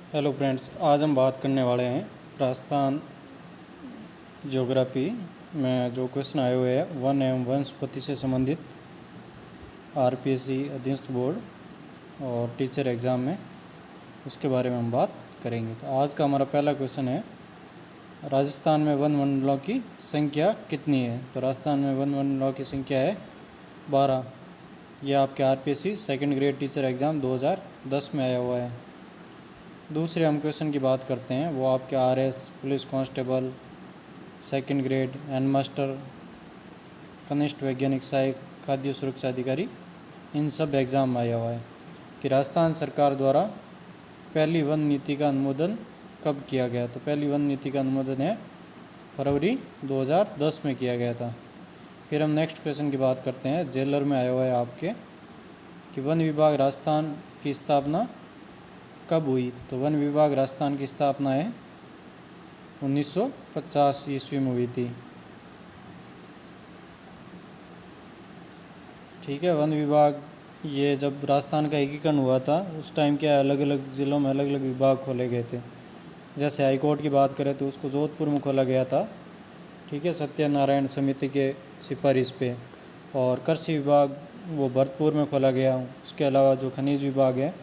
Hello friends, आज हम बात करने वाले हैं राजस्थान ज्योग्राफी में जो क्वेश्चन आए हुए हैं वन एवं वनस्पति से संबंधित आरपीएससी अधीनस्थ बोर्ड और टीचर एग्ज़ाम में, उसके बारे में हम बात करेंगे। तो आज का हमारा पहला क्वेश्चन है, राजस्थान में वन मंडलों की संख्या कितनी है। तो राजस्थान में वन मंडलों की संख्या है 12। यह आपके RPSC second grade teacher exam 2010 में आया हुआ है। दूसरे हम क्वेश्चन की बात करते हैं, वो आपके RS, police constable, second grade, hand master, कनिष्ठ वैज्ञानिक सहायक, खाद्य सुरक्षा अधिकारी, इन सब एग्ज़ाम में आया हुआ है कि राजस्थान सरकार द्वारा पहली वन नीति का अनुमोदन कब किया गया। तो पहली वन नीति का अनुमोदन है फरवरी 2010 में किया गया था। फिर हम नेक्स्ट क्वेश्चन की बात करते हैं, जेलर में आया हुआ है आपके कि वन विभाग राजस्थान की स्थापना कब हुई। तो वन विभाग राजस्थान की स्थापना है 1950 ईस्वी में हुई थी। ठीक है, वन विभाग ये जब राजस्थान का एकीकरण हुआ था उस टाइम क्या अलग अलग ज़िलों में अलग अलग विभाग खोले गए थे। जैसे हाईकोर्ट की बात करें तो उसको जोधपुर में खोला गया था, ठीक है, सत्यनारायण समिति के सिफारिश पे। और कृषि विभाग वो भरतपुर में खोला गया। उसके अलावा जो खनिज विभाग है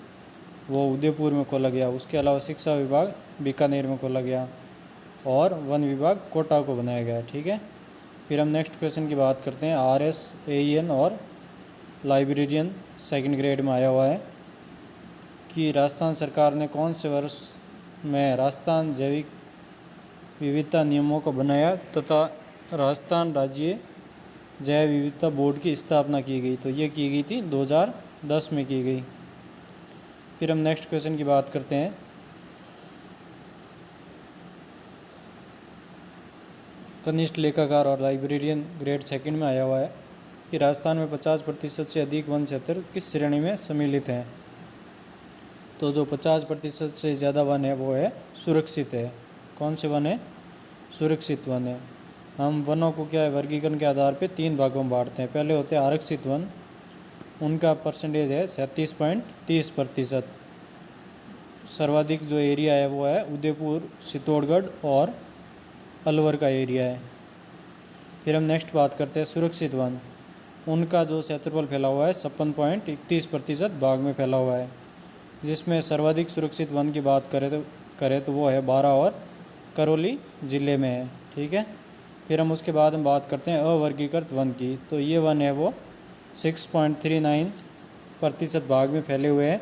वो उदयपुर में खोला गया। उसके अलावा शिक्षा विभाग बीकानेर में खोला गया और वन विभाग कोटा को बनाया गया। ठीक है, फिर हम नेक्स्ट क्वेश्चन की बात करते हैं, आरएस, एईएन और लाइब्रेरियन सेकंड ग्रेड में आया हुआ है कि राजस्थान सरकार ने कौन से वर्ष में राजस्थान जैविक विविधता नियमों को बनाया तथा राजस्थान राज्य जैव विविधता बोर्ड की स्थापना की गई। तो ये की गई थी 2010 में की गई। फिर हम नेक्स्ट क्वेश्चन की बात करते हैं, कनिष्ठ लेखाकार और लाइब्रेरियन ग्रेड सेकंड में आया हुआ है कि राजस्थान में 50% से अधिक वन क्षेत्र किस श्रेणी में सम्मिलित हैं। तो जो 50% से ज़्यादा वन है वो है सुरक्षित है। कौन से वन है? सुरक्षित वन है। हम वनों को क्या है वर्गीकरण के आधार पे 3 भागों में बांटते हैं। पहले होते हैं आरक्षित वन, उनका परसेंटेज है 37.30%। सर्वाधिक जो एरिया है वो है उदयपुर, चित्तौड़गढ़ और अलवर का एरिया है। फिर हम नेक्स्ट बात करते हैं सुरक्षित वन, उनका जो क्षेत्रफल फैला हुआ है 56.31% भाग में फैला हुआ है, जिसमें सर्वाधिक सुरक्षित वन की बात करें तो वो है बारा और करौली ज़िले में है। ठीक है, फिर हम उसके बाद हम बात करते हैं अवर्गीकृत वन की। तो ये वन है वो 6.39% भाग में फैले हुए हैं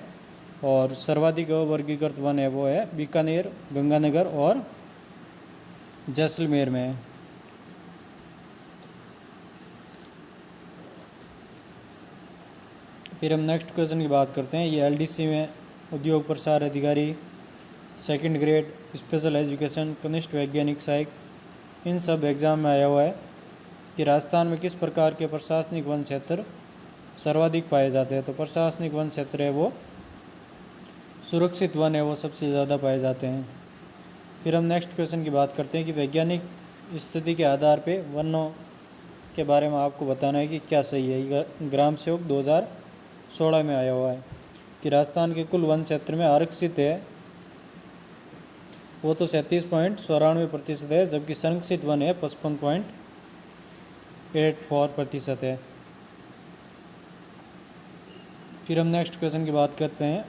और सर्वाधिक अवर्गीकृत वन है वो है बीकानेर, गंगानगर और जैसलमेर में है। फिर हम नेक्स्ट क्वेश्चन की बात करते हैं, ये एलडीसी में उद्योग प्रसार अधिकारी, सेकंड ग्रेड, स्पेशल एजुकेशन, कनिष्ठ वैज्ञानिक सहायक, इन सब एग्ज़ाम में आया हुआ है कि राजस्थान में किस प्रकार के प्रशासनिक वन क्षेत्र सर्वाधिक पाए जाते हैं। तो प्रशासनिक वन क्षेत्र है वो सुरक्षित वन है वो सबसे ज़्यादा पाए जाते हैं। फिर हम नेक्स्ट क्वेश्चन की बात करते हैं कि वैज्ञानिक स्थिति के आधार पे वनों के बारे में आपको बताना है कि क्या सही है। ग्राम सेवक 2016 में आया हुआ है कि राजस्थान के कुल वन क्षेत्र में आरक्षित है वो तो 37.94% है, जबकि संरक्षित वन है 55.84% है। फिर हम नेक्स्ट क्वेश्चन की बात करते हैं,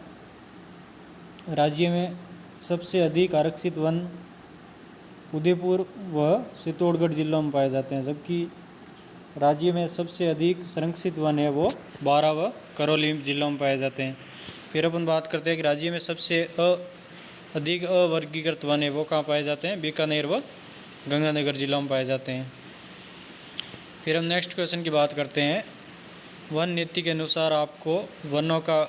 राज्य में सबसे अधिक आरक्षित वन उदयपुर व चित्तौड़गढ़ जिलों में पाए जाते हैं, जबकि राज्य में सबसे अधिक संरक्षित वन है वो बारा व करौली जिलों में पाए जाते हैं। फिर अपन बात करते हैं कि राज्य में सबसे अधिक अवर्गीकृत वन है वो कहाँ पाए जाते हैं, बीकानेर व गंगानगर जिलों में पाए जाते हैं। फिर हम नेक्स्ट क्वेश्चन की बात करते हैं, वन नीति के अनुसार आपको वनों का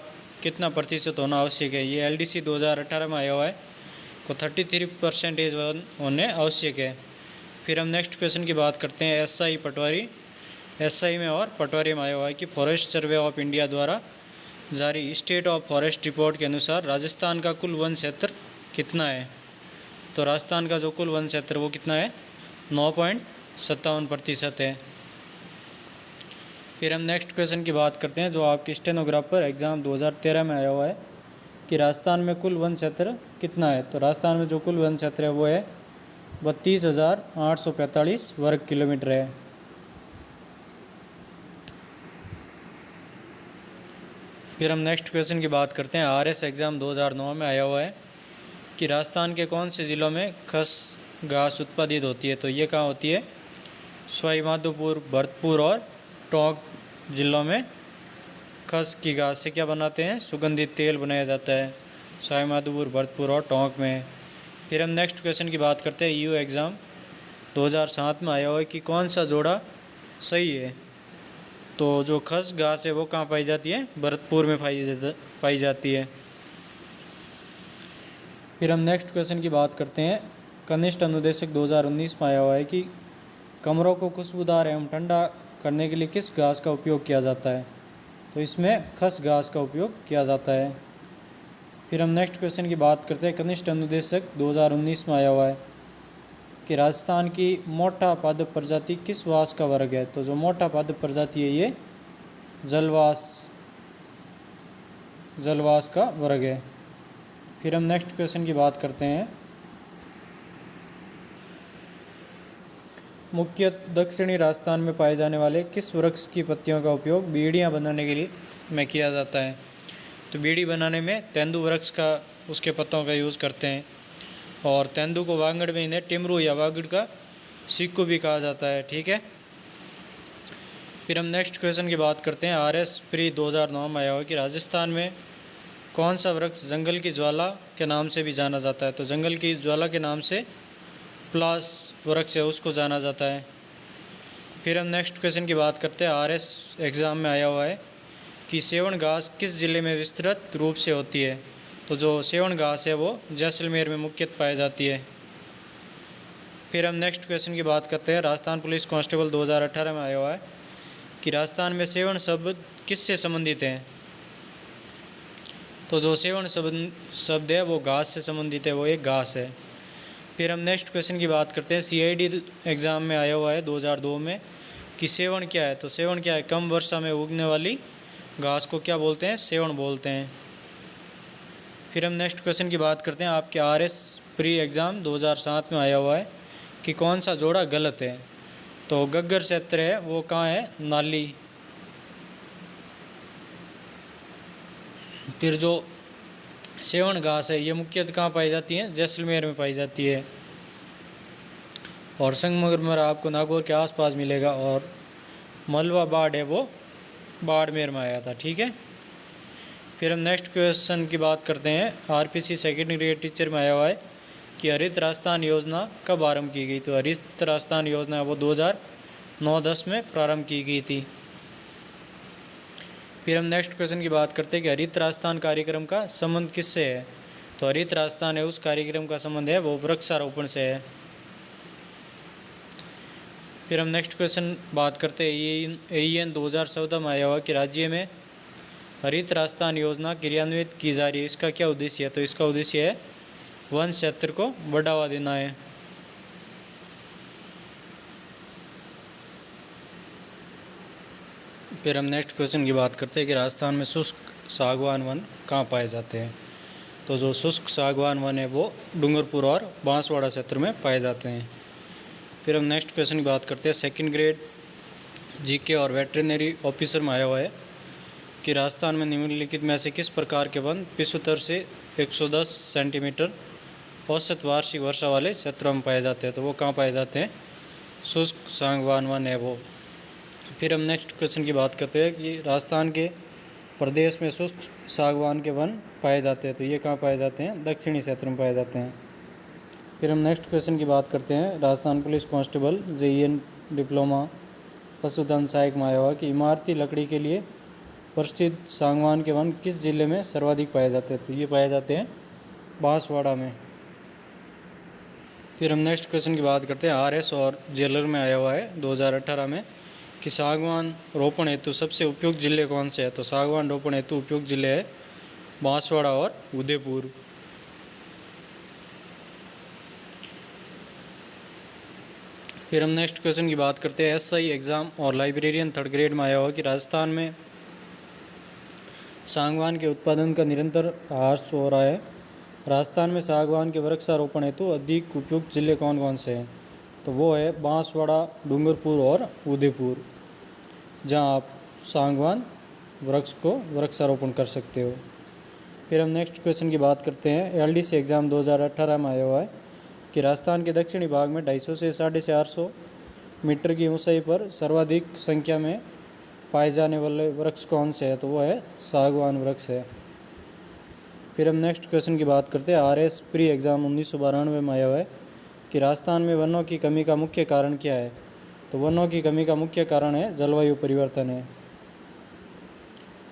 कितना प्रतिशत होना आवश्यक है। ये एलडीसी 2018 में आया हुआ है को 33% वन होने आवश्यक है। फिर हम नेक्स्ट क्वेश्चन की बात करते हैं, एसआई पटवारी, एसआई में और पटवारी में आया हुआ है कि फॉरेस्ट सर्वे ऑफ इंडिया द्वारा जारी स्टेट ऑफ फॉरेस्ट रिपोर्ट के अनुसार राजस्थान का कुल वन क्षेत्र कितना है। तो राजस्थान का जो कुल वन क्षेत्र वो कितना है, 9.57% है। फिर हम नेक्स्ट क्वेश्चन की बात करते हैं, जो आपके स्टेनोग्राफर एग्ज़ाम 2013 में आया हुआ है कि राजस्थान में कुल वन क्षेत्र कितना है। तो राजस्थान में जो कुल वन क्षेत्र है वो है 32,845 वर्ग किलोमीटर है। फिर हम नेक्स्ट क्वेश्चन की बात करते हैं। आरएस एग्ज़ाम 2009 में आया हुआ है कि राजस्थान के कौन से ज़िलों में खस घास उत्पादित होती है। तो ये कहाँ होती है, सवाई माधोपुर, भरतपुर और टोंक जिलों में खस की घास से क्या बनाते हैं, सुगंधित तेल बनाया जाता है, सवाई माधोपुर, भरतपुर और टोंक में। फिर हम नेक्स्ट क्वेश्चन की बात करते हैं। यू एग्ज़ाम 2007 में आया हुआ है कि कौन सा जोड़ा सही है। तो जो खस घास है वो कहाँ पाई जाती है, भरतपुर में पाई जाती है। फिर हम नेक्स्ट क्वेश्चन की बात करते हैं। कनिष्ठ अनुदेशक 2019 में आया हुआ है कि कमरों को खुशबूदार एवं ठंडा करने के लिए किस घास का उपयोग किया जाता है। तो इसमें खस घास का उपयोग किया जाता है। फिर हम नेक्स्ट क्वेश्चन की बात करते हैं। कनिष्ठ अनुदेशक 2019 में आया हुआ है कि राजस्थान की मोटा पादप प्रजाति किस वास का वर्ग है। तो जो मोटा पादप प्रजाति है ये जलवास का वर्ग है। फिर हम नेक्स्ट क्वेश्चन की बात करते हैं। मुख्य दक्षिणी राजस्थान में पाए जाने वाले किस वृक्ष की पत्तियों का उपयोग बीड़ियाँ बनाने के लिए में किया जाता है। तो बीड़ी बनाने में तेंदु वृक्ष का, उसके पत्तों का यूज़ करते हैं। और तेंदु को वागड़ में इन्हें टिमरू या वागड़ का सिक्कू भी कहा जाता है। ठीक है। फिर हम नेक्स्ट क्वेश्चन की बात करते हैं। आरएस प्री 2009 में आया हुआ कि राजस्थान में कौन सा वृक्ष जंगल की ज्वाला के नाम से भी जाना जाता है। तो जंगल की ज्वाला के नाम से प्लास वृक्ष है उसको जाना जाता है। फिर हम नेक्स्ट क्वेश्चन की बात करते हैं। आरएस एग्ज़ाम में आया हुआ है कि सेवन घास किस ज़िले में विस्तृत रूप से होती है। तो जो सेवन घास है वो जैसलमेर में मुख्यतः पाई जाती है। फिर हम नेक्स्ट क्वेश्चन की बात करते हैं। राजस्थान पुलिस कांस्टेबल 2018 में आया हुआ है कि राजस्थान में सेवन शब्द किससे संबंधित हैं। तो जो सेवन शब्द है वो घास से संबंधित है, वो एक घास है। फिर हम नेक्स्ट क्वेश्चन की बात करते हैं। सीआईडी एग्ज़ाम में आया हुआ है 2002 में कि सेवन क्या है। तो सेवन क्या है, कम वर्षा में उगने वाली घास को क्या बोलते हैं, सेवन बोलते हैं। फिर हम नेक्स्ट क्वेश्चन की बात करते हैं। आपके आरएस प्री एग्ज़ाम 2007 में आया हुआ है कि कौन सा जोड़ा गलत है। तो गग्गर क्षेत्र है वो कहाँ है, नाली। फिर जो सेवन घास है ये मुख्यतः कहाँ पाई जाती है, जैसलमेर में पाई जाती है। और संगमरमर आपको नागौर के आसपास मिलेगा। और मलवा बाढ़ है वो बाड़मेर में आया था। ठीक है। फिर हम नेक्स्ट क्वेश्चन की बात करते हैं। आरपीसी सेकेंड ग्रेड टीचर में आया हुआ है कि हरित राजस्थान योजना कब आरंभ की गई। तो हरित राजस्थान योजना वो 2009-10 में प्रारंभ की गई थी। फिर हम नेक्स्ट क्वेश्चन की बात करते हैं कि हरित राजस्थान कार्यक्रम का संबंध किससे है। तो हरित राजस्थान है उस कार्यक्रम का संबंध है वो वृक्षारोपण से है। फिर हम नेक्स्ट क्वेश्चन बात करते हैं। AEN 2014 में आया हुआ कि राज्य में हरित राजस्थान योजना क्रियान्वित की जा रही है, इसका क्या उद्देश्य है। तो इसका उद्देश्य है वन क्षेत्र को बढ़ावा देना है। फिर हम नेक्स्ट क्वेश्चन की बात करते हैं कि राजस्थान में शुष्क सागवान वन कहाँ पाए जाते हैं। तो जो शुष्क सागवान वन है वो डूंगरपुर और बांसवाड़ा क्षेत्र में पाए जाते हैं। फिर हम नेक्स्ट क्वेश्चन की बात करते हैं। सेकंड ग्रेड जीके और वेटरनरी ऑफिसर में आया हुआ है कि राजस्थान में निम्नलिखित में से किस प्रकार के वन विश्व स्तर से 110 सेंटीमीटर औसत वार्षिक वर्षा वाले क्षेत्रों में पाए जाते हैं। तो वो कहाँ पाए जाते हैं, शुष्क सागवान वन है वो। फिर हम नेक्स्ट क्वेश्चन की बात करते हैं कि राजस्थान के प्रदेश में शुष्क सागवान के वन पाए जाते हैं। तो ये कहाँ पाए जाते हैं, दक्षिणी क्षेत्र में पाए जाते हैं। फिर हम नेक्स्ट क्वेश्चन की बात करते हैं। Rajasthan police constable JEN diploma पशुधन सहायक में आया हुआ कि इमारती लकड़ी के लिए प्रसिद्ध सागवान के वन किस जिले में सर्वाधिक पाए जाते हैं। तो ये पाए जाते हैं बांसवाड़ा में। फिर हम नेक्स्ट क्वेश्चन की बात करते हैं। RS और जेलर में आया हुआ है 2018 में कि सागवान रोपण हेतु सबसे उपयुक्त जिले कौन से हैं। तो सागवान रोपण हेतु उपयुक्त जिले हैं बांसवाड़ा और उदयपुर। फिर हम नेक्स्ट क्वेश्चन की बात करते हैं। SI एग्ज़ाम और लाइब्रेरियन थर्ड ग्रेड में आया हुआ कि राजस्थान में सागवान के उत्पादन का निरंतर ह्रास हो रहा है। राजस्थान में सागवान के वृक्षारोपण हेतु अधिक उपयुक्त जिले कौन कौन से हैं? तो वो है बांसवाड़ा, डूंगरपुर और उदयपुर, जहां आप सागवान वृक्ष को वृक्षारोपण कर सकते हो। फिर हम नेक्स्ट क्वेश्चन की बात करते हैं। एलडीसी एग्ज़ाम 2018 में आया हुआ है कि राजस्थान के दक्षिणी भाग में 250 से 450 मीटर की ऊंचाई पर सर्वाधिक संख्या में पाए जाने वाले वृक्ष कौन से है? तो वो है सागवान वृक्ष है। फिर हम नेक्स्ट क्वेश्चन की बात करते हैं। आरएस प्री एग्ज़ाम 1992 में आया हुआ है कि राजस्थान में वनों की कमी का मुख्य कारण क्या है? तो वनों की कमी का मुख्य कारण है जलवायु परिवर्तन है।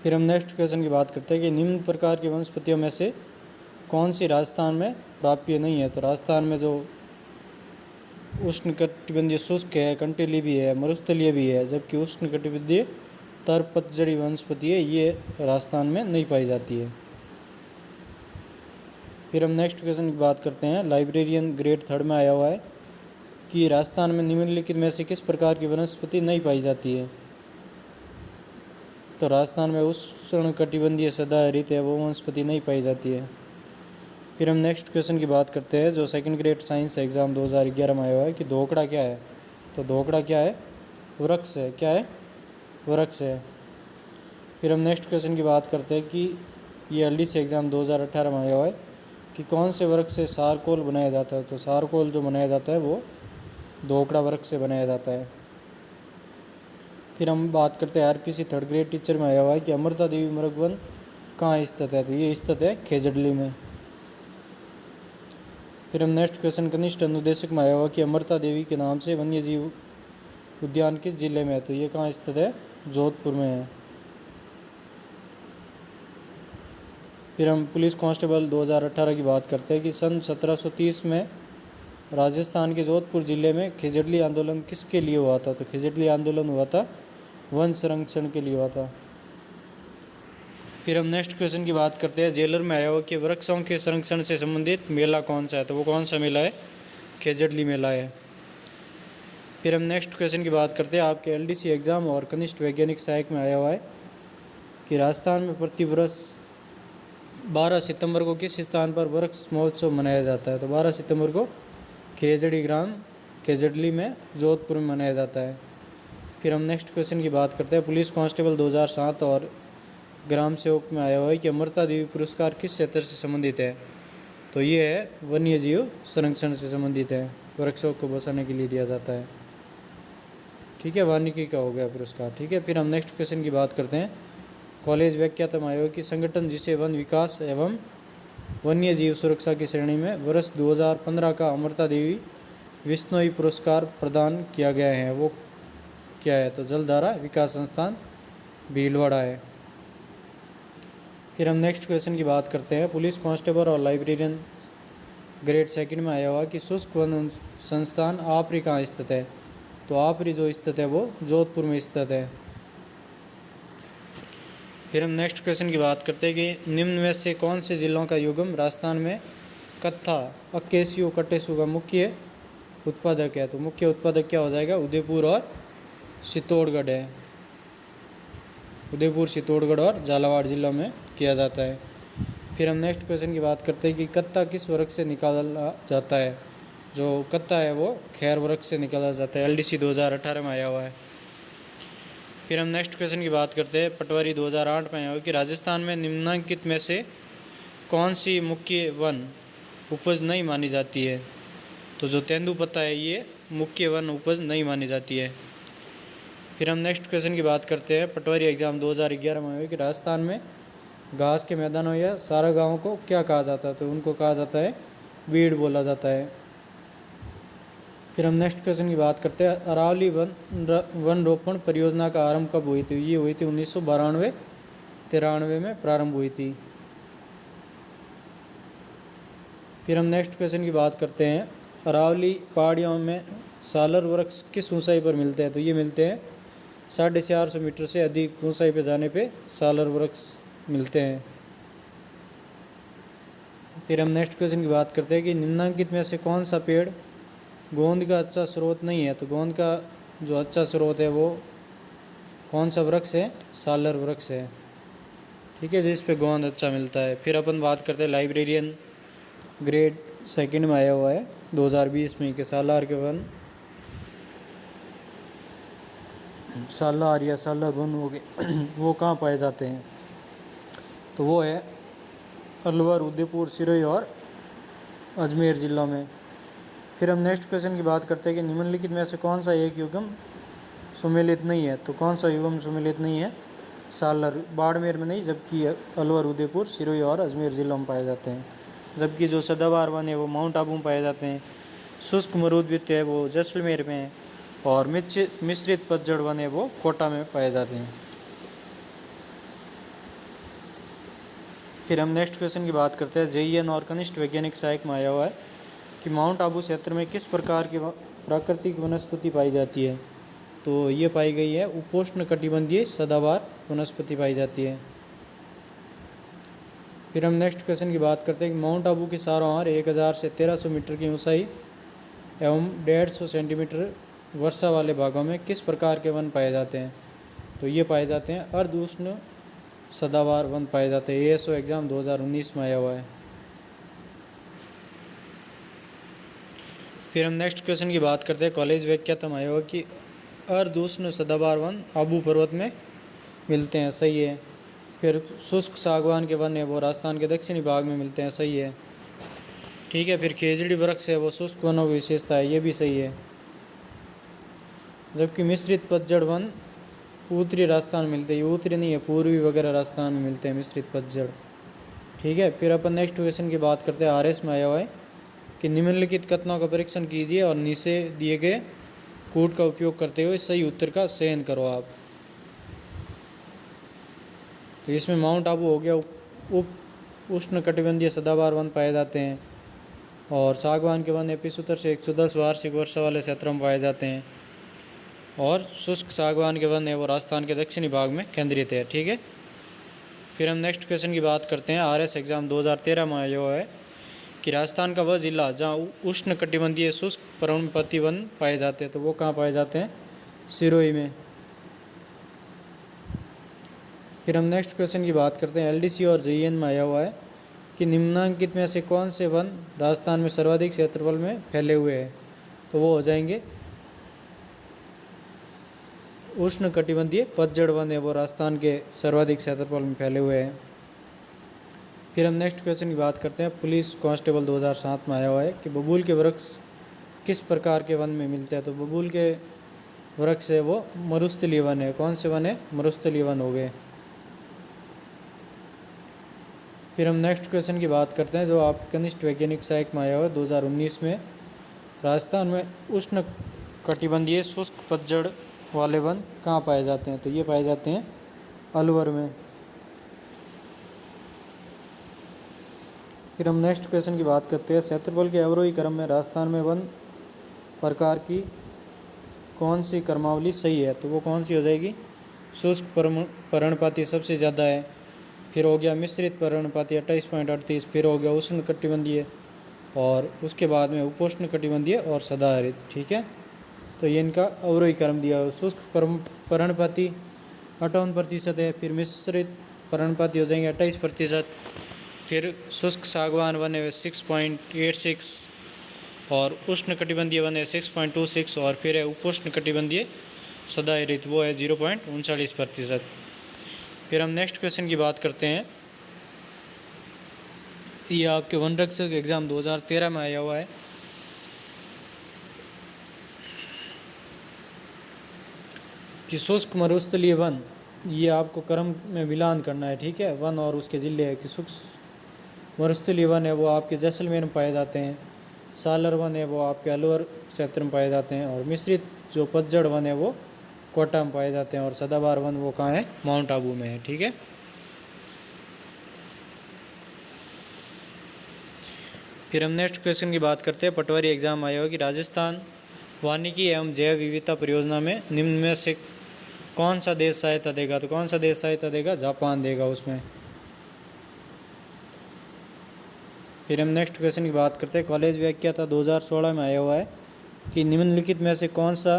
फिर हम नेक्स्ट क्वेश्चन की बात करते हैं कि निम्न प्रकार की वनस्पतियों में से कौन सी राजस्थान में प्राप्य नहीं है? तो राजस्थान में जो उष्णकटिबंधीय शुष्क है, कंटीली भी है, मरुस्थलीय भी है, जबकि उष्णकटिबंधीय तर पतझड़ी वनस्पति है, ये राजस्थान में नहीं पाई जाती है। फिर हम नेक्स्ट क्वेश्चन की बात करते हैं। लाइब्रेरियन ग्रेड 3 में आया हुआ है कि राजस्थान में निम्नलिखित में से किस प्रकार की वनस्पति नहीं पाई जाती है? तो राजस्थान में उष्णकटिबंधीय सदाहरित है, वो वनस्पति नहीं पाई जाती है। फिर हम नेक्स्ट क्वेश्चन की बात करते हैं जो सेकंड ग्रेड साइंस एग्ज़ाम 2011 में आया हुआ है कि धोकड़ा क्या है? तो धोकड़ा क्या है? वृक्ष है। क्या है? वृक्ष है। फिर हम नेक्स्ट क्वेश्चन की बात करते हैं कि ये एलडीसी एग्ज़ाम 2018 में आया हुआ है कि कौन से वृक्ष से चारकोल बनाया जाता है? तो चारकोल जो बनाया जाता है वो धोकड़ा वृक्ष से बनाया जाता है। फिर हम बात करते हैं आरपीसी थर्ड ग्रेड टीचर में आया हुआ है कि अमृता देवी मृगवन कहाँ स्थित है? तो ये स्थित है खेजड़ली में। फिर हम नेक्स्ट क्वेश्चन कनिष्ठ अनुदेशक में आया हुआ कि अमृता देवी के नाम से वन्य जीव उद्यान किस जिले में है? तो ये कहाँ स्थित है? जोधपुर में है। फिर हम पुलिस कांस्टेबल 2018 की बात करते हैं कि सन 1730 में राजस्थान के जोधपुर जिले में खेजड़ली आंदोलन किसके लिए हुआ था? तो खेजड़ली आंदोलन हुआ था वन संरक्षण के लिए हुआ था। फिर हम नेक्स्ट क्वेश्चन की बात करते हैं। जेलर में आया हुआ कि वृक्षों के संरक्षण से संबंधित मेला कौन सा है? तो वो कौन सा मेला है? खेजड़ली मेला है। फिर हम नेक्स्ट क्वेश्चन की बात करते हैं। आपके एलडीसी एग्ज़ाम और कनिष्ठ वैज्ञानिक सहायक में आया हुआ है कि राजस्थान में प्रतिवर्ष 12 सितंबर को किस स्थान पर वृक्ष महोत्सव मनाया जाता है? तो 12 सितंबर को खेजड़ी ग्राम खेजड़ली में जोधपुर में मनाया जाता है। फिर हम नेक्स्ट क्वेश्चन की बात करते हैं। पुलिस कांस्टेबल 2007 और ग्राम सेवक में आया हुआ है कि अमृता देवी पुरस्कार किस क्षेत्र से संबंधित है? तो ये है वन्य जीव संरक्षण से संबंधित है, वृक्षों को बचाने के लिए दिया जाता है। ठीक है, वानिकी का हो गया पुरस्कार। ठीक है, फिर हम नेक्स्ट क्वेश्चन की बात करते हैं। कॉलेज व्याख्याता में आया हुआ कि संगठन जिसे वन विकास एवं वन्य जीव सुरक्षा की श्रेणी में वर्ष 2015 का अमृता देवी विश्नोई पुरस्कार प्रदान किया गया है, वो क्या है? तो जलधारा विकास संस्थान भीलवाड़ा है। फिर हम नेक्स्ट क्वेश्चन की बात करते हैं। पुलिस कांस्टेबल और लाइब्रेरियन ग्रेड 2 में आया हुआ कि शुष्क वन संस्थान आपरी कहाँ स्थित है? तो आपरी जो स्थित है वो जोधपुर में स्थित है। फिर हम नेक्स्ट क्वेश्चन की बात करते हैं कि निम्न में से कौन से जिलों का युगम राजस्थान में कत्था, अकेसियो, कटेसु का मुख्य उत्पादक है? तो मुख्य उत्पादक क्या हो जाएगा? उदयपुर और चित्तौड़गढ़ है। उदयपुर, चित्तौड़गढ़ और झालावाड़ जिलों में किया जाता है। फिर हम नेक्स्ट क्वेश्चन की बात करते हैं कि कत्ता किस वृक्ष से निकाला जाता है? जो कत्ता है वो खैर वृक्ष से निकाला जाता है। एलडीसी 2018 में आया हुआ है। फिर हम नेक्स्ट क्वेश्चन की बात करते हैं। पटवारी 2008 में आया हुआ कि राजस्थान में निम्नलिखित में से कौन सी मुख्य वन उपज नहीं मानी जाती है? तो जो तेंदुपत्ता है ये मुख्य वन उपज नहीं मानी जाती है। फिर हम नेक्स्ट क्वेश्चन की बात करते हैं। पटवारी एग्ज़ाम 2011 में आया कि राजस्थान में घास के मैदानों या सारा गाँव को क्या कहा जाता है? तो उनको कहा जाता है बीड़ बोला जाता है। फिर हम नेक्स्ट क्वेश्चन की बात करते हैं। अरावली वन रोपण परियोजना का आरंभ कब हुई थी? ये हुई थी 1992-93 में प्रारंभ हुई थी। फिर हम नेक्स्ट क्वेश्चन की बात करते हैं। अरावली पहाड़ियों में सालर वृक्ष किस ऊंचाई पर मिलते हैं? तो ये मिलते हैं 450 मीटर से अधिक ऊंचाई पर जाने पे सालर वृक्ष मिलते हैं। फिर हम नेक्स्ट क्वेश्चन की बात करते हैं कि निम्नलिखित में से कौन सा पेड़ गोंद का अच्छा स्रोत नहीं है? तो गोंद का जो अच्छा स्रोत है वो कौन सा वृक्ष है? सालर वृक्ष है। ठीक है, जिस पे गोंद अच्छा मिलता है। फिर अपन बात करते हैं लाइब्रेरियन ग्रेड सेकंड में आया हुआ है 2020 में कि सालार के वन, सालार या सालार वन हो गए वो कहाँ पाए जाते हैं, तो वो है अलवर, उदयपुर, सिरोही और अजमेर ज़िलों में। फिर हम नेक्स्ट क्वेश्चन की बात करते हैं कि निम्नलिखित में से कौन सा एक युग्म सुमेलित नहीं है, तो कौन सा युग्म सुमेलित नहीं है, सालर बाड़मेर में नहीं, जबकि अलवर, उदयपुर, सिरोही और अजमेर ज़िलों में पाए जाते हैं। जबकि जो सदाबहार वन है वो माउंट आबू में पाए जाते हैं। शुष्क मरुद्वृत्त है वो जैसलमेर में है, और मिश्रित पतझड़ वन है वो कोटा में पाए जाते हैं। फिर हम नेक्स्ट क्वेश्चन की बात करते हैं जेईएन और कनिष्ठ वैज्ञानिक सहायक में आया हुआ है कि माउंट आबू क्षेत्र में किस प्रकार की प्राकृतिक वनस्पति पाई जाती है, तो ये पाई गई है उपोष्ण कटिबंधीय सदाबहार वनस्पति पाई जाती है। फिर हम नेक्स्ट क्वेश्चन की बात करते हैं कि माउंट आबू के चारों ओर 1000 से 1300 मीटर की ऊंचाई एवं 150 सेंटीमीटर वर्षा वाले भागों में किस प्रकार के वन पाए जाते हैं, तो ये पाए जाते हैं अर्ध उष्ण सदाबहार वन पाए जाते हैं। ASO एग्ज़ाम 2019 में आया हुआ है। फिर हम नेक्स्ट क्वेश्चन की बात करते हैं कॉलेज व्याख्याता में आया हुआ कि अर्ध उष्ण सदाबहार वन आबू पर्वत में मिलते हैं, सही है। फिर शुष्क सागवान के वन है वो राजस्थान के दक्षिणी भाग में मिलते हैं, सही है, ठीक है। फिर खेजड़ी वृक्ष है वो शुष्क वनों की विशेषता है, ये भी सही है। जबकि मिश्रित पतझड़ वन उत्तरी राजस्थान में मिलते हैं, ये उत्तरी नहीं है, पूर्वी वगैरह राजस्थान में मिलते हैं मिश्रित पतझड़, ठीक है। फिर अपन नेक्स्ट क्वेश्चन की बात करते हैं RS में आया हुआ है कि निम्नलिखित कथनों का परीक्षण कीजिए और नीचे दिए गए कूट का उपयोग करते हुए सही उत्तर का चयन करो आप। तो इसमें माउंट आबू हो गया उप उष्ण कटिबंधीय सदाबहार वन पाए जाते हैं, और सागवान के वन 75 से 110 वार्षिक वर्षा वाले क्षेत्रों में पाए जाते हैं, और शुष्क सागवान के वन है वो राजस्थान के दक्षिणी भाग में केंद्रित है, ठीक है। फिर हम नेक्स्ट क्वेश्चन की बात करते हैं RS एग्ज़ाम 2013 में आया हुआ है कि राजस्थान का वह जिला जहाँ उष्ण कटिबंधीय शुष्क पर्णपाती वन पाए जाते हैं, तो वो कहाँ पाए जाते हैं, सिरोही में। फिर हम नेक्स्ट क्वेश्चन की बात करते हैं LDC और JEN में आया हुआ है कि निम्नांकित में से कौन से वन राजस्थान में सर्वाधिक क्षेत्रफल में फैले हुए हैं, तो वो हो जाएंगे उष्ण कटिबंधीय पतझड़ वन है वो राजस्थान के सर्वाधिक क्षेत्रफल में फैले हुए हैं। फिर हम नेक्स्ट क्वेश्चन की बात करते हैं पुलिस कांस्टेबल 2007 में आया हुआ है कि बबूल के वृक्ष किस प्रकार के वन में मिलते हैं, तो बबूल के वृक्ष है वो मरुस्थलीय वन है। कौन से वन है, मरुस्थलीय वन हो गए। फिर हम नेक्स्ट क्वेश्चन की बात करते हैं जो आपके कनिष्ठ वैज्ञानिक सहायक में आया हुआ है 2019 में, राजस्थान में उष्ण कटिबंधीय शुष्क पतझड़ वाले वन कहाँ पाए जाते हैं, तो ये पाए जाते हैं अलवर में। फिर हम नेक्स्ट क्वेश्चन की बात करते हैं क्षेत्रफल के अवरोही क्रम में राजस्थान में वन प्रकार की कौन सी क्रमावली सही है, तो वो कौन सी हो जाएगी, शुष्क पर्णपाती सबसे ज़्यादा है, फिर हो गया मिश्रित पर्णपाती 28.38, फिर हो गया उष्ण कटिबंधीय, और उसके बाद में उपोष्ण कटिबंधीय और सदाहरित, ठीक है। तो ये इनका अवरोही क्रम दिया है। शुष्क पर्णपाती 58% है, फिर मिश्रित पर्णपाती हो जाएंगे 28%, फिर शुष्क सागवान वन है 6.86, और उष्ण कटिबंधीय वन है 6.26, और फिर है उपोष्ण कटिबंधीय सदाहरित वो है 0.39%। फिर हम नेक्स्ट क्वेश्चन की बात करते हैं, ये आपके वन रक्षक एग्ज़ाम 2013 में आया हुआ है कि शुष्क मरुस्थलीय वन, ये आपको क्रम में मिलान करना है, ठीक है। वन और उसके ज़िले है कि शुष्क मरुस्थलीय वन है वो आपके जैसलमेर में पाए जाते हैं, सालर वन है वो आपके अलवर क्षेत्र में पाए जाते हैं, और मिश्रित जो पतझड़ वन है वो कोटा में पाए जाते हैं, और सदाबहार वन वो कहाँ है, माउंट आबू में है, ठीक है। फिर हम नेक्स्ट क्वेश्चन की बात करते हैं पटवारी एग्जाम आया हो कि राजस्थान वानिकी एवं जैव विविधता परियोजना में निम्न में से कौन सा देश सहायता देगा, तो कौन सा देश सहायता देगा, जापान देगा उसमें। फिर हम नेक्स्ट क्वेश्चन की बात करते हैं कॉलेज व्याख्याता 2016 में आया हुआ है कि निम्नलिखित में से कौन सा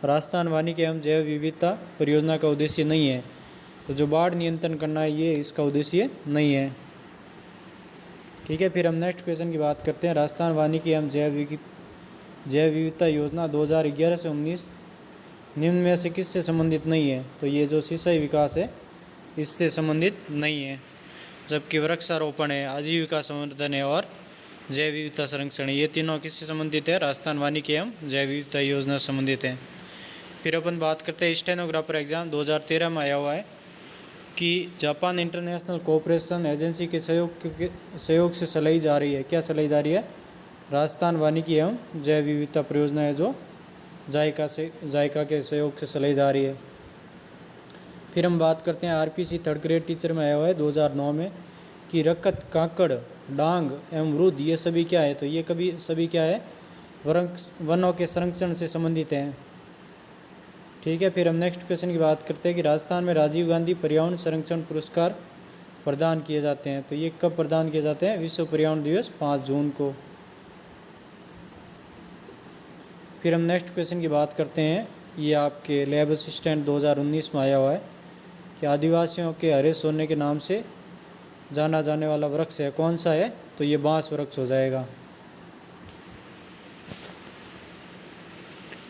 राजस्थान वानिकी एवं जैव विविधता परियोजना का उद्देश्य नहीं है, तो जो बाढ़ नियंत्रण करना है ये इसका उद्देश्य नहीं है। ठीक है, फिर हम नेक्स्ट क्वेश्चन की बात करते हैं। राजस्थान वानिकी एवं जैव विविधता योजना 2011 से 19 निम्न में से किससे संबंधित नहीं है? तो ये जो सिंचाई विकास है इससे संबंधित नहीं है, जबकि वृक्षारोपण है, आजीविका संवर्धन है और जैव विविधता संरक्षण है, ये तीनों किससे संबंधित है? राजस्थान वानिकी एवं जैव विविधता योजना से संबंधित है। फिर अपन बात करते हैं स्टेनोग्राफर एग्जाम 2013 में आया हुआ है कि जापान इंटरनेशनल कोऑपरेशन एजेंसी के सहयोग से चलाई जा रही है। क्या चलाई जा रही है? राजस्थान वानिकी एवं जैव विविधता परियोजना है जो जायका के सहयोग से चलाई जा रही है। फिर हम बात करते हैं आरपीसी थर्ड ग्रेड टीचर में आया हुआ है 2009 में कि रकत, काकड़, डांग एवं रुद ये सभी क्या है? तो ये सभी क्या है? वनों के संरक्षण से संबंधित हैं। ठीक है, फिर हम नेक्स्ट क्वेश्चन की बात करते हैं कि राजस्थान में राजीव गांधी पर्यावरण संरक्षण पुरस्कार प्रदान किए जाते हैं। तो ये कब प्रदान किए जाते हैं? विश्व पर्यावरण दिवस 5 जून को। फिर हम नेक्स्ट क्वेश्चन की बात करते हैं, ये आपके लैब असिस्टेंट 2019 में आया हुआ है कि आदिवासियों के हरे सोने के नाम से जाना जाने वाला वृक्ष है, कौन सा है? तो ये बांस वृक्ष हो जाएगा।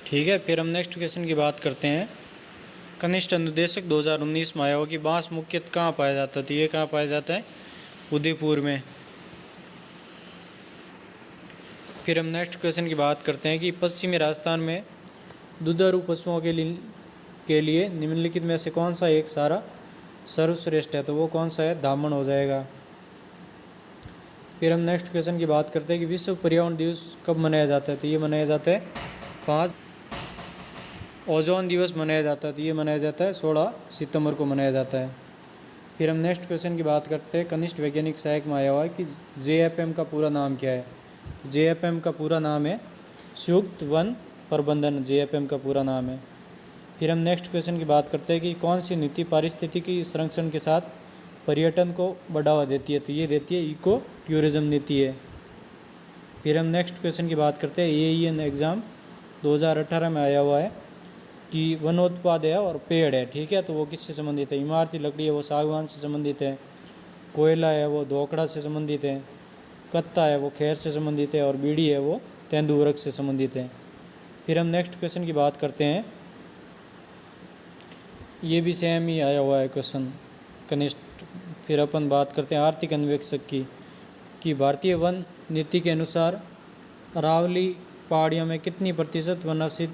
ठीक है, फिर हम नेक्स्ट क्वेश्चन की बात करते हैं। कनिष्ठ अनुदेशक 2019 में आया हुआ कि बांस मुख्यतः कहाँ पाया जाता है? तो ये कहाँ पाया जाता है? उदयपुर में। फिर हम नेक्स्ट क्वेश्चन की बात करते हैं कि पश्चिमी राजस्थान में दुधारू पशुओं के लिए निम्नलिखित में से कौन सा एक सारा सर्वश्रेष्ठ है? तो वो कौन सा है? दामन हो जाएगा। फिर हम नेक्स्ट क्वेश्चन की बात करते हैं कि विश्व पर्यावरण दिवस कब मनाया जाता है? तो ये मनाया जाता है 5। ओजोन दिवस मनाया जाता है, तो ये मनाया जाता है 16 सितंबर को मनाया जाता है। फिर हम नेक्स्ट क्वेश्चन की बात करते हैं। कनिष्ठ वैज्ञानिक सहायक में आया हुआ है कि JFM का पूरा नाम क्या है? JFM का पूरा नाम है संयुक्त वन प्रबंधन, JFM का पूरा नाम है। फिर हम नेक्स्ट क्वेश्चन की बात करते हैं कि कौन सी नीति पारिस्थितिकी संरक्षण के साथ पर्यटन को बढ़ावा देती है? तो ये देती है इको टूरिज्म नीति है। फिर हम नेक्स्ट क्वेश्चन की बात करते हैं। AEN एग्ज़ाम 2018 में आया हुआ है कि वनोत्पाद है और पेड़ है। ठीक है, तो वो किससे संबंधित है? इमारती लकड़ी है वो सागवान से संबंधित है, कोयला है वो धोकड़ा से संबंधित है, कत्ता है वो खैर से संबंधित है और बीड़ी है वो तेंदू वृक्ष से संबंधित है। फिर हम नेक्स्ट क्वेश्चन की बात करते हैं। ये भी सेम ही आया हुआ है क्वेश्चन कनिष्ठ। फिर अपन बात करते हैं आर्थिक अन्वेषक की कि भारतीय वन नीति के अनुसार अरावली पहाड़ियों में कितनी प्रतिशत वनासित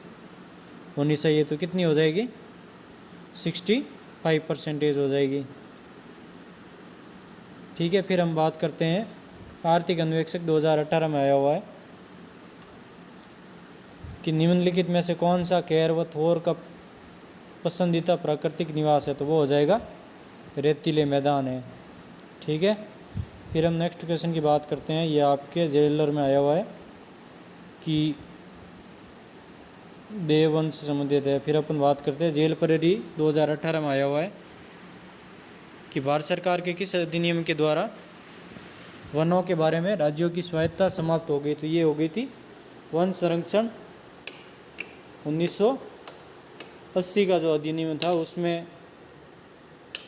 होनी चाहिए? तो कितनी हो जाएगी? 65% हो जाएगी। ठीक है, फिर हम बात करते हैं आर्थिक अन्वेषक 2018 में आया हुआ है कि निम्नलिखित में से कौन सा खैर व थोर का पसंदीदा प्राकृतिक निवास है? तो वो हो जाएगा रेतीले मैदान है। ठीक है, फिर हम नेक्स्ट क्वेश्चन की बात करते हैं। ये आपके जेलर में आया हुआ है कि देववन से संबंधित है। फिर अपन बात करते हैं जेल प्रहरी 2018 में आया हुआ है कि भारत सरकार के किस अधिनियम के द्वारा वनों के बारे में राज्यों की स्वायत्तता समाप्त हो गई? तो ये हो गई थी वन संरक्षण 1980 का जो अधिनियम था उसमें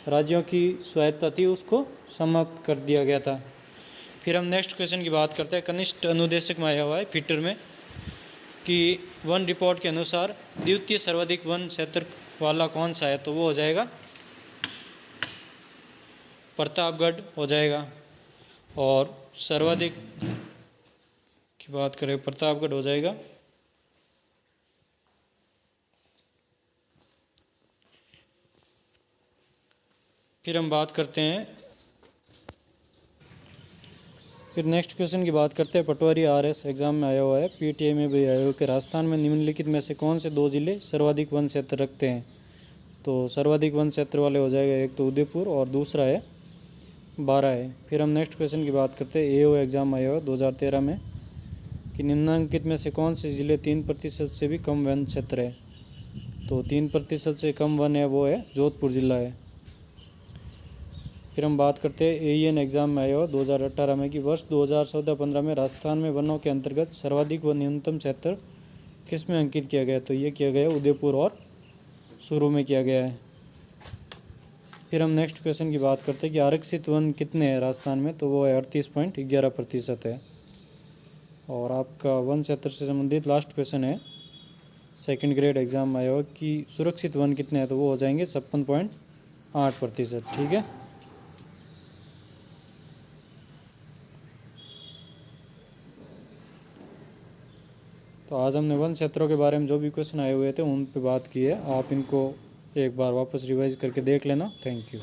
राज्यों की स्वायत्तता थी उसको समाप्त कर दिया गया था। फिर हम नेक्स्ट क्वेश्चन की बात करते हैं। कनिष्ठ अनुदेशक में आया हुआ है फीटर में कि वन रिपोर्ट के अनुसार द्वितीय सर्वाधिक वन क्षेत्र वाला कौन सा है? तो वो हो जाएगा प्रतापगढ़ हो जाएगा। और सर्वाधिक की बात करें प्रतापगढ़ हो जाएगा। फिर हम बात करते हैं, फिर नेक्स्ट क्वेश्चन की बात करते हैं। पटवारी RS एग्जाम में आया हुआ है, PTA में भी आया हुआ कि राजस्थान में निम्नलिखित में से कौन से 2 जिले सर्वाधिक वन क्षेत्र रखते हैं? तो सर्वाधिक वन क्षेत्र वाले हो जाएगा एक तो उदयपुर और दूसरा है 12 है। फिर हम नेक्स्ट क्वेश्चन की बात करते हैं। AO एग्जाम आया हुआ 2013 में कि निम्नलिखित में से कौन से जिले 3% से भी कम वन क्षेत्र है? तो 3% से कम वन है वो है जोधपुर जिला है। फिर हम बात करते हैं AEN एग्जाम में आया हुआ 2018 में कि वर्ष 2014-15 में राजस्थान में वनों के अंतर्गत सर्वाधिक व न्यूनतम क्षेत्र किस में अंकित किया गया? तो ये किया गया उदयपुर और चूरू में किया गया है। फिर हम नेक्स्ट क्वेश्चन की बात करते हैं कि आरक्षित वन कितने हैं राजस्थान में, तो वो है 38.11% है। और आपका वन क्षेत्र से संबंधित लास्ट क्वेश्चन है, सेकंड ग्रेड एग्जाम आया हो कि सुरक्षित वन कितने हैं, तो वो हो जाएंगे 56.8%। ठीक है। तो आज हमने वन क्षेत्रों के बारे में जो भी क्वेश्चन आए हुए थे उन पे बात की है। आप इनको एक बार वापस रिवाइज करके देख लेना। Thank you.